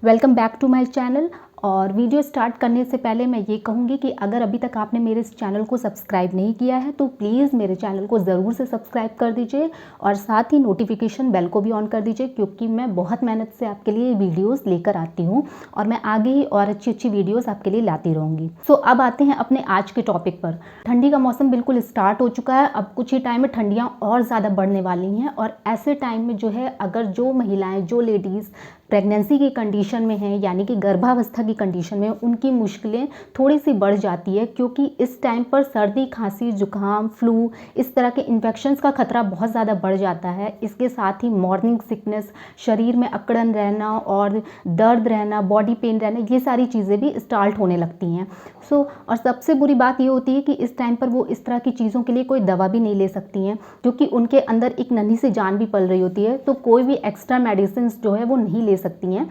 Welcome back to my channel. और video start करने से पहले मैं ये कहूँगी कि अगर अभी तक आपने मेरे इस चैनल को सब्सक्राइब नहीं किया है तो प्लीज़ मेरे चैनल को ज़रूर से सब्सक्राइब कर दीजिए और साथ ही नोटिफिकेशन बेल को भी ऑन कर दीजिए, क्योंकि मैं बहुत मेहनत से आपके लिए वीडियोस लेकर आती हूँ और मैं आगे ही और अच्छी अच्छी वीडियोस आपके लिए लाती रहूँगी। सो अब आते हैं अपने आज के टॉपिक पर। ठंडी का मौसम बिल्कुल स्टार्ट हो चुका है। अब कुछ ही टाइम में ठंडियाँ और ज़्यादा बढ़ने वाली हैं और ऐसे टाइम में जो है, अगर जो महिलाएँ, जो लेडीज़ प्रेगनेंसी की कंडीशन में हैं, यानी कि गर्भावस्था की कंडीशन में, उनकी मुश्किलें थोड़ी सी बढ़ जाती है, क्योंकि इस टाइम पर सर्दी, खांसी, जुकाम, फ्लू, इस तरह के इन्फेक्शंस का खतरा बहुत ज़्यादा बढ़ जाता है। इसके साथ ही मॉर्निंग सिकनेस, शरीर में अकड़न रहना और दर्द रहना, बॉडी पेन रहना, ये सारी चीज़ें भी स्टार्ट होने लगती हैं। और सबसे बुरी बात ये होती है कि इस टाइम पर वो इस तरह की चीज़ों के लिए कोई दवा भी नहीं ले सकती हैं, क्योंकि उनके अंदर एक नन्ही सी जान भी पल रही होती है। तो कोई भी एक्स्ट्रा मेडिसिन जो है वो नहीं ले सकती हैं।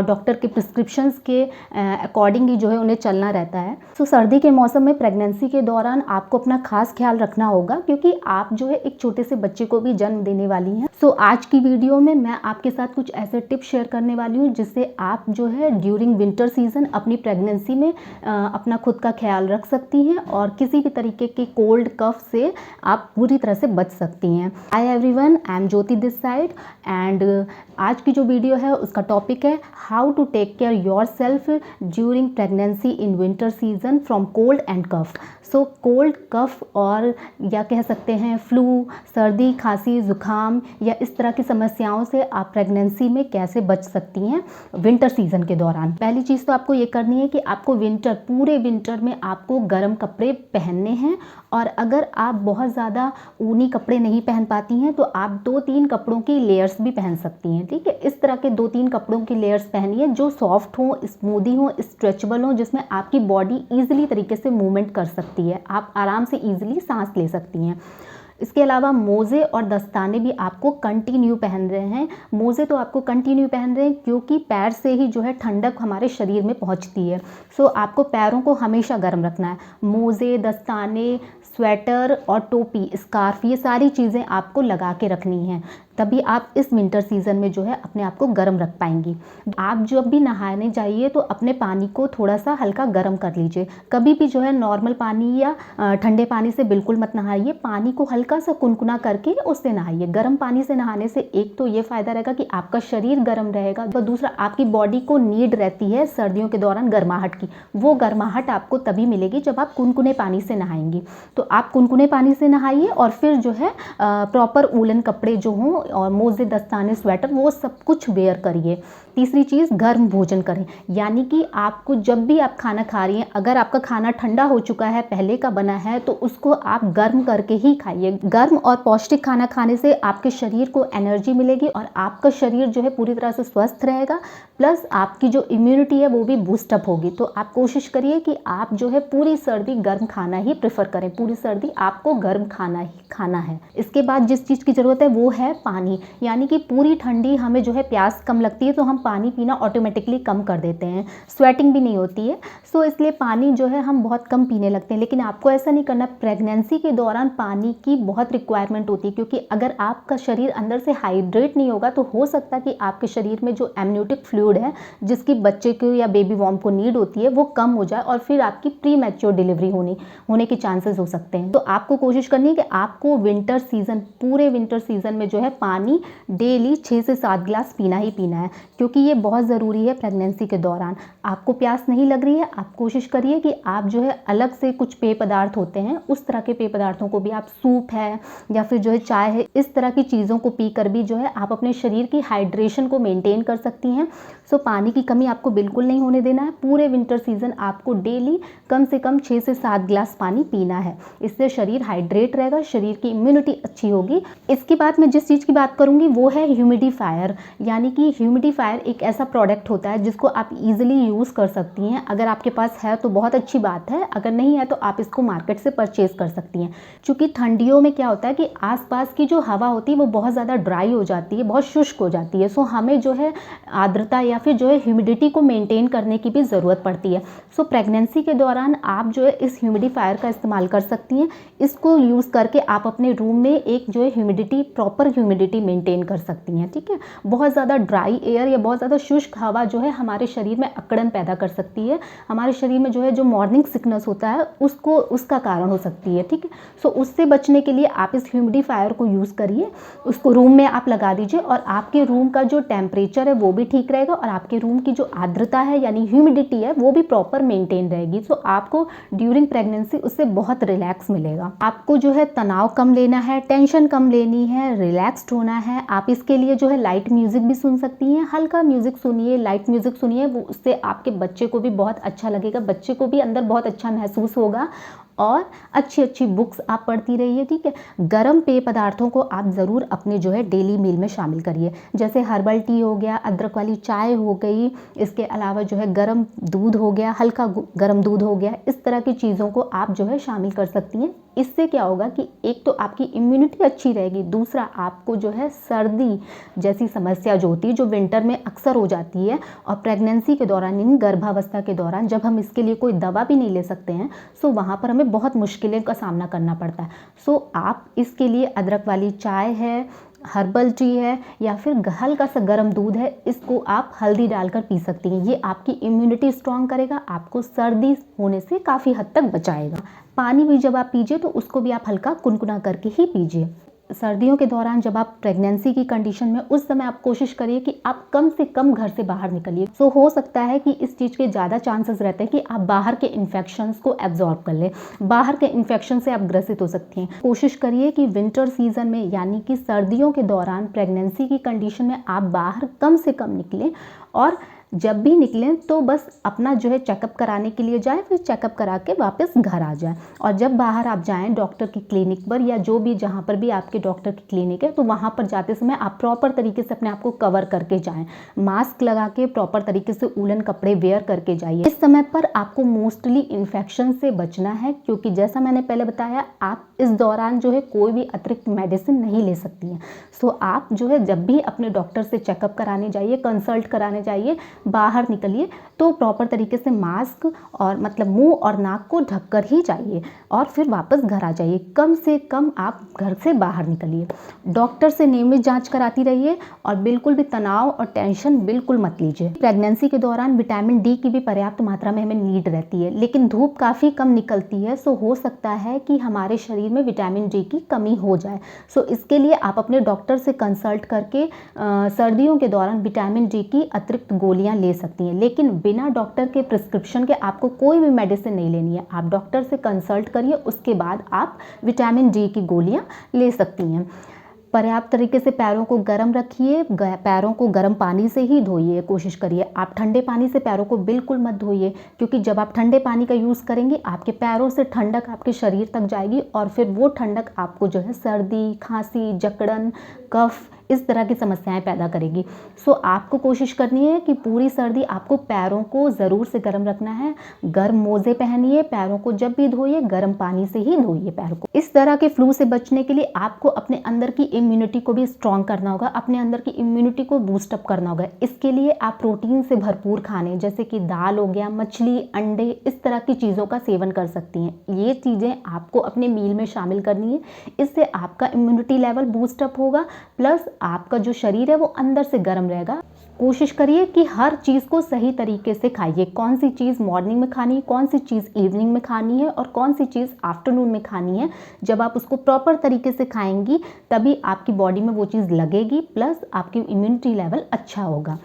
डॉक्टर के प्रिस्क्रिप्शंस के अकॉर्डिंग ही जो है उन्हें चलना रहता है। सर्दी के मौसम में प्रेगनेंसी के दौरान आपको अपना खास ख्याल रखना होगा, क्योंकि आप जो है एक छोटे से बच्चे को भी जन्म देने वाली हैं। आज की वीडियो में मैं आपके साथ कुछ ऐसे टिप्स शेयर करने वाली हूँ जिससे आप जो है ड्यूरिंग विंटर सीजन अपनी प्रेगनेंसी में अपना खुद का ख्याल रख सकती हैं और किसी भी तरीके के कोल्ड कफ से आप पूरी तरह से बच सकती हैं। Hi everyone, I am Jyoti this side and आज की जो वीडियो है उसका टॉपिक है how to take care yourself during pregnancy in winter season from cold and cough. Cold, cough और या कह सकते हैं फ्लू, सर्दी, खांसी, जुकाम या इस तरह की समस्याओं से आप प्रेगनेंसी में कैसे बच सकती हैं विंटर सीजन के दौरान। पहली चीज़ तो आपको ये करनी है कि आपको पूरे विंटर में आपको गर्म कपड़े पहनने हैं। और अगर आप बहुत ज़्यादा ऊनी कपड़े नहीं पहन पाती हैं तो आप 2-3 कपड़ों की लेयर्स भी पहन सकती हैं। ठीक है, इस तरह के 2-3 कपड़ों की लेयर्स पहनिए जो सॉफ्ट हों, स्मूदी हों, स्ट्रेचेबल हों, जिसमें आपकी बॉडी ईजिली तरीके से मूवमेंट कर सकती है, आप आराम से ईजिली सांस ले सकती हैं। इसके अलावा मोज़े और दस्ताने भी आपको कंटिन्यू पहन रहे हैं। मोज़े तो आपको कंटिन्यू पहन रहे हैं क्योंकि पैर से ही जो है ठंडक हमारे शरीर में पहुंचती है। आपको पैरों को हमेशा गर्म रखना है। मोज़े, दस्ताने, स्वेटर और टोपी, स्कार्फ, ये सारी चीज़ें आपको लगा के रखनी हैं, तभी आप इस विंटर सीज़न में जो है अपने आप को गर्म रख पाएंगी। आप जब भी नहाने जाइए तो अपने पानी को थोड़ा सा हल्का गर्म कर लीजिए। कभी भी जो है नॉर्मल पानी या ठंडे पानी से बिल्कुल मत नहाइए, पानी को हल्का सा कुनकुना करके उससे नहाइए। गर्म पानी से नहाने से एक तो ये फ़ायदा रहेगा कि आपका शरीर गर्म रहेगा, तो दूसरा आपकी बॉडी को नीड रहती है सर्दियों के दौरान गर्माहट की। वो गर्माहट आपको तभी मिलेगी जब आप कुनकुने पानी से नहाएंगी। तो आप कुनकुने पानी से नहाइए और फिर जो है प्रॉपर वूलन कपड़े जो हों और मोज़े, दस्ताने, स्वेटर, वो सब कुछ वेयर करिए। तीसरी चीज़, गर्म भोजन करें, यानी कि आपको जब भी आप खाना खा रही हैं, अगर आपका खाना ठंडा हो चुका है, पहले का बना है, तो उसको आप गर्म करके ही खाइए। गर्म और पौष्टिक खाना खाने से आपके शरीर को एनर्जी मिलेगी और आपका शरीर जो है पूरी तरह से स्वस्थ रहेगा, प्लस आपकी जो इम्यूनिटी है वो भी बूस्टअप होगी। तो आप कोशिश करिए कि आप जो है पूरी सर्दी गर्म खाना ही प्रेफर करें। पूरी सर्दी आपको गर्म खाना ही खाना है। इसके बाद जिस चीज़ की ज़रूरत है वो है पानी, यानी कि पूरी ठंडी हमें जो है प्यास कम लगती है तो हम पानी पीना ऑटोमेटिकली कम कर देते हैं, स्वेटिंग भी नहीं होती है। इसलिए पानी जो है हम बहुत कम पीने लगते हैं, लेकिन आपको ऐसा नहीं करना। प्रेगनेंसी के दौरान पानी की बहुत रिक्वायरमेंट होती है, क्योंकि अगर आपका शरीर अंदर से हाइड्रेट नहीं होगा तो हो सकता है कि आपके शरीर में जो एमनियोटिक फ्लूइड है, जिसकी बच्चे को या बेबी वॉर्म को नीड होती है, वो कम हो जाए और फिर आपकी प्री मैच्योर डिलीवरी होने के चांसेस हो सकते हैं। तो आपको कोशिश करनी है कि आपको पूरे विंटर सीजन में जो है पानी डेली 6 से 7 गिलास पीना ही पीना है, क्योंकि ये बहुत ज़रूरी है प्रेगनेंसी के दौरान। आपको प्यास नहीं लग रही है, आप कोशिश करिए कि आप जो है अलग से कुछ पेय पदार्थ होते हैं, उस तरह के पेय पदार्थों को भी, आप सूप है या फिर जो है चाय है, इस तरह की चीज़ों को पीकर भी जो है आप अपने शरीर की हाइड्रेशन को मेंटेन कर सकती हैं। पानी की कमी आपको बिल्कुल नहीं होने देना है। पूरे विंटर सीजन आपको डेली कम से कम 6 से 7 गिलास पानी पीना है। इससे शरीर हाइड्रेट रहेगा, शरीर की इम्यूनिटी अच्छी होगी। इसके बाद मैं जिस चीज़ की बात करूंगी वो है ह्यूमिडिफायर, यानी कि ह्यूमिडिफायर एक ऐसा प्रोडक्ट होता है जिसको आप इजीली यूज़ कर सकती हैं। अगर आपके पास है तो बहुत अच्छी बात है, अगर नहीं है तो आप इसको मार्केट से परचेज कर सकती हैं। क्योंकि ठंडियों में क्या होता है कि आसपास की जो हवा होती है वो बहुत ज़्यादा ड्राई हो जाती है, बहुत शुष्क हो जाती है। हमें जो है आर्द्रता या फिर जो है ह्यूमिडिटी को मेंटेन करने की भी ज़रूरत पड़ती है। प्रेगनेंसी के दौरान आप जो है इस ह्यूमिडिफायर का इस्तेमाल कर सकती हैं। इसको यूज़ करके आप अपने रूम में एक जो है प्रॉपर ह्यूमिडिटी ह्यूमिडिटी मेंटेन कर सकती हैं। ठीक है, बहुत ज़्यादा ड्राई एयर या बहुत ज़्यादा शुष्क हवा जो है हमारे शरीर में अकड़न पैदा कर सकती है, हमारे शरीर में जो है जो मॉर्निंग सिकनेस होता है उसका कारण हो सकती है। ठीक है, सो उससे बचने के लिए आप इस ह्यूमिडिफायर को यूज़ करिए, उसको रूम में आप लगा दीजिए और आपके रूम का जो टेम्परेचर है वो भी ठीक रहेगा और आपके रूम की जो आर्द्रता है यानी ह्यूमिडिटी है वो भी प्रॉपर मेंटेन रहेगी। सो आपको ड्यूरिंग प्रेगनेंसी उससे बहुत रिलैक्स मिलेगा। आपको जो है तनाव कम लेना है, टेंशन कम लेनी है, रिलैक्स्ड होना है। आप इसके लिए जो है लाइट म्यूजिक भी सुन सकती हैं, हल्का म्यूजिक सुनिए, लाइट म्यूजिक सुनिए, वो उससे आपके बच्चे को भी बहुत अच्छा लगेगा, बच्चे को भी अंदर बहुत अच्छा महसूस होगा और अच्छी अच्छी बुक्स आप पढ़ती रहिए। ठीक है, गर्म पेय पदार्थों को आप ज़रूर अपने जो है डेली मील में शामिल करिए, जैसे हर्बल टी हो गया, अदरक वाली चाय हो गई, इसके अलावा जो है गर्म दूध हो गया, हल्का गर्म दूध हो गया, इस तरह की चीज़ों को आप जो है शामिल कर सकती हैं। इससे क्या होगा कि एक तो आपकी इम्यूनिटी अच्छी रहेगी, दूसरा आपको जो है सर्दी जैसी समस्या जो होती है जो विंटर में अक्सर हो जाती है और प्रेगनेंसी के दौरान यानी गर्भावस्था के दौरान जब हम इसके लिए कोई दवा भी नहीं ले सकते हैं, सो वहाँ पर हमें बहुत मुश्किलें का सामना करना पड़ता है। सो आप इसके लिए अदरक वाली चाय है, हर्बल टी है या फिर हल्का सा गर्म दूध है, इसको आप हल्दी डालकर पी सकती हैं। ये आपकी इम्यूनिटी स्ट्रॉन्ग करेगा, आपको सर्दी होने से काफ़ी हद तक बचाएगा। पानी भी जब आप पीजिए तो उसको भी आप हल्का कुनकुना करके ही पीजिए। सर्दियों के दौरान जब आप प्रेगनेंसी की कंडीशन में, उस समय आप कोशिश करिए कि आप कम से कम घर से बाहर निकलिए। सो हो सकता है कि इस चीज़ के ज़्यादा चांसेस रहते हैं कि आप बाहर के इन्फेक्शंस को एब्जॉर्ब कर लें, बाहर के इन्फेक्शन से आप ग्रसित हो सकती हैं। कोशिश करिए कि विंटर सीजन में यानी कि सर्दियों के दौरान प्रेगनेंसी की कंडीशन में आप बाहर कम से कम निकलें और जब भी निकलें तो बस अपना जो है चेकअप कराने के लिए जाएं, फिर चेकअप करा के वापस घर आ जाएं। और जब बाहर आप जाएं डॉक्टर की क्लिनिक पर या जो भी जहां पर भी आपके डॉक्टर की क्लिनिक है, तो वहां पर जाते समय आप प्रॉपर तरीके से अपने आप को कवर करके जाएं, मास्क लगा के प्रॉपर तरीके से ऊलन कपड़े वेयर करके जाइए। इस समय पर आपको मोस्टली इन्फेक्शन से बचना है, क्योंकि जैसा मैंने पहले बताया आप इस दौरान जो है कोई भी अतिरिक्त मेडिसिन नहीं ले सकती हैं। सो आप जो है जब भी अपने डॉक्टर से चेकअप कराने जाइए, कंसल्ट कराने जाइए, बाहर निकलिए तो प्रॉपर तरीके से मास्क और मतलब मुंह और नाक को ढककर ही जाइए और फिर वापस घर आ जाइए। कम से कम आप घर से बाहर निकलिए। डॉक्टर से नियमित जांच कराती रहिए और बिल्कुल भी तनाव और टेंशन बिल्कुल मत लीजिए। प्रेगनेंसी के दौरान विटामिन डी की भी पर्याप्त मात्रा में हमें नीड रहती है, लेकिन धूप काफ़ी कम निकलती है। सो हो सकता है कि हमारे शरीर में विटामिन डी की कमी हो जाए। सो इसके लिए आप अपने डॉक्टर से कंसल्ट करके सर्दियों के दौरान विटामिन डी की अतिरिक्त गोलियां ले सकती हैं, लेकिन बिना डॉक्टर के प्रिस्क्रिप्शन के आपको कोई भी मेडिसिन नहीं लेनी है। आप डॉक्टर से कंसल्ट करिए, उसके बाद आप विटामिन डी की गोलियां ले सकती हैं। पर्याप्त तरीके से पैरों को गर्म रखिए, पैरों को गर्म पानी से ही धोइए। कोशिश करिए आप ठंडे पानी से पैरों को बिल्कुल मत धोइए, क्योंकि जब आप ठंडे पानी का यूज़ करेंगे आपके पैरों से ठंडक आपके शरीर तक जाएगी और फिर वो ठंडक आपको जो है सर्दी, खांसी, जकड़न, कफ इस तरह की समस्याएं पैदा करेगी। सो आपको कोशिश करनी है कि पूरी सर्दी आपको पैरों को ज़रूर से गर्म रखना है। गर्म मोजे पहनिए, पैरों को जब भी धोइए गर्म पानी से ही धोइए पैरों को। इस तरह के फ्लू से बचने के लिए आपको अपने अंदर की इम्यूनिटी को भी स्ट्रॉन्ग करना होगा, अपने अंदर की इम्यूनिटी को बूस्टअप करना होगा। इसके लिए आप प्रोटीन से भरपूर खाने जैसे कि दाल हो गया, मछली, अंडे, इस तरह की चीज़ों का सेवन कर सकती हैं। ये चीज़ें आपको अपने मील में शामिल करनी है। इससे आपका इम्यूनिटी लेवल बूस्टअप होगा, प्लस आपका जो शरीर है वो अंदर से गर्म रहेगा। कोशिश करिए कि हर चीज़ को सही तरीके से खाइए। कौन सी चीज़ मॉर्निंग में खानी है, कौन सी चीज़ इवनिंग में खानी है और कौन सी चीज़ आफ्टरनून में खानी है। जब आप उसको प्रॉपर तरीके से खाएंगी तभी आपकी बॉडी में वो चीज़ लगेगी, प्लस आपकी इम्यूनिटी लेवल अच्छा होगा।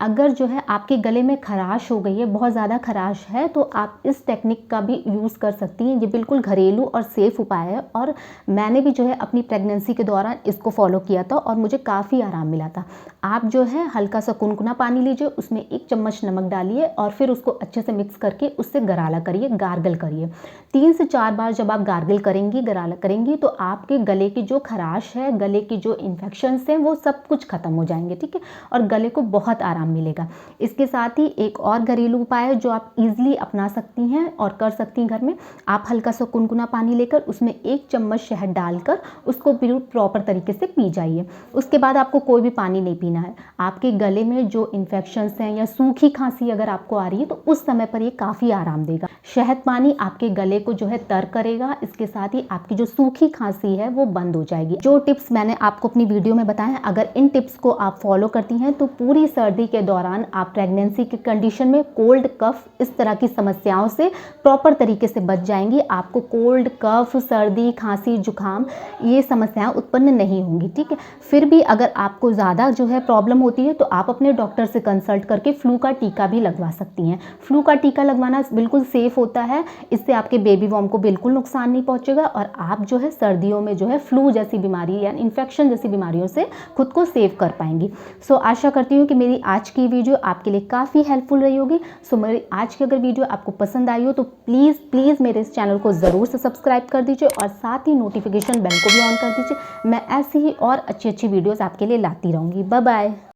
अगर जो है आपके गले में खराश हो गई है, बहुत ज़्यादा खराश है, तो आप इस टेक्निक का भी यूज़ कर सकती हैं। ये बिल्कुल घरेलू और सेफ़ उपाय है और मैंने भी जो है अपनी प्रेगनेंसी के दौरान इसको फॉलो किया था और मुझे काफ़ी आराम मिला था। आप जो है हल्का सा कुनकुना पानी लीजिए, उसमें 1 चम्मच नमक डालिए और फिर उसको अच्छे से मिक्स करके उससे गराला करिए, गार्गल करिए। 3 से 4 बार जब आप गार्गल करेंगी, गराला करेंगी, तो आपके गले की जो खराश है, गले की जो इन्फेक्शंस हैं, वो सब कुछ ख़त्म हो जाएंगे। ठीक है, और गले को बहुत आराम आराम मिलेगा। इसके साथ ही एक और घरेलू उपाय है जो आप इजीली अपना सकती हैं और कर सकती हैं घर में। आप हल्का सा गुनगुना पानी लेकर उसमें 1 चम्मच शहद डालकर उसको बिल्कुल प्रॉपर तरीके से पी जाइए। उसके बाद आपको कोई भी पानी नहीं पीना है। आपके गले में जो इन्फेक्शंस हैं या सूखी खांसी अगर आपको आ रही है तो उस समय पर ये काफ़ी आराम देगा। शहद पानी आपके गले को जो है तर करेगा, इसके साथ ही आपकी जो सूखी खांसी है वो बंद हो जाएगी। जो टिप्स मैंने आपको अपनी वीडियो में बताए हैं, अगर इन टिप्स को आप फॉलो करती हैं तो पूरी सर्दी के दौरान आप प्रेगनेंसी की कंडीशन में कोल्ड कफ इस तरह की समस्याओं से प्रॉपर तरीके से बच जाएंगी। आपको कोल्ड कफ, सर्दी, खांसी, जुकाम ये समस्याएं उत्पन्न नहीं होंगी। ठीक है, फिर भी अगर आपको ज़्यादा जो है प्रॉब्लम होती है तो आप अपने डॉक्टर से कंसल्ट करके फ्लू का टीका भी लगवा सकती हैं। फ्लू का टीका लगवाना बिल्कुल सेफ होता है, इससे आपके बेबी बॉर्न को बिल्कुल नुकसान नहीं पहुंचेगा और आप जो है सर्दियों में जो है फ्लू जैसी बीमारी या इन्फेक्शन जैसी बीमारियों से खुद को सेव कर पाएंगी। सो आशा करती हूँ कि मेरी आज की वीडियो आपके लिए काफ़ी हेल्पफुल रही होगी। सो मेरी आज की अगर वीडियो आपको पसंद आई हो तो प्लीज़ मेरे इस चैनल को ज़रूर से सब्सक्राइब कर दीजिए और साथ ही नोटिफिकेशन बेल को भी ऑन कर दीजिए। मैं ऐसी ही और अच्छी वीडियोज़ आपके लिए लाती रहूँगी। Bye bye.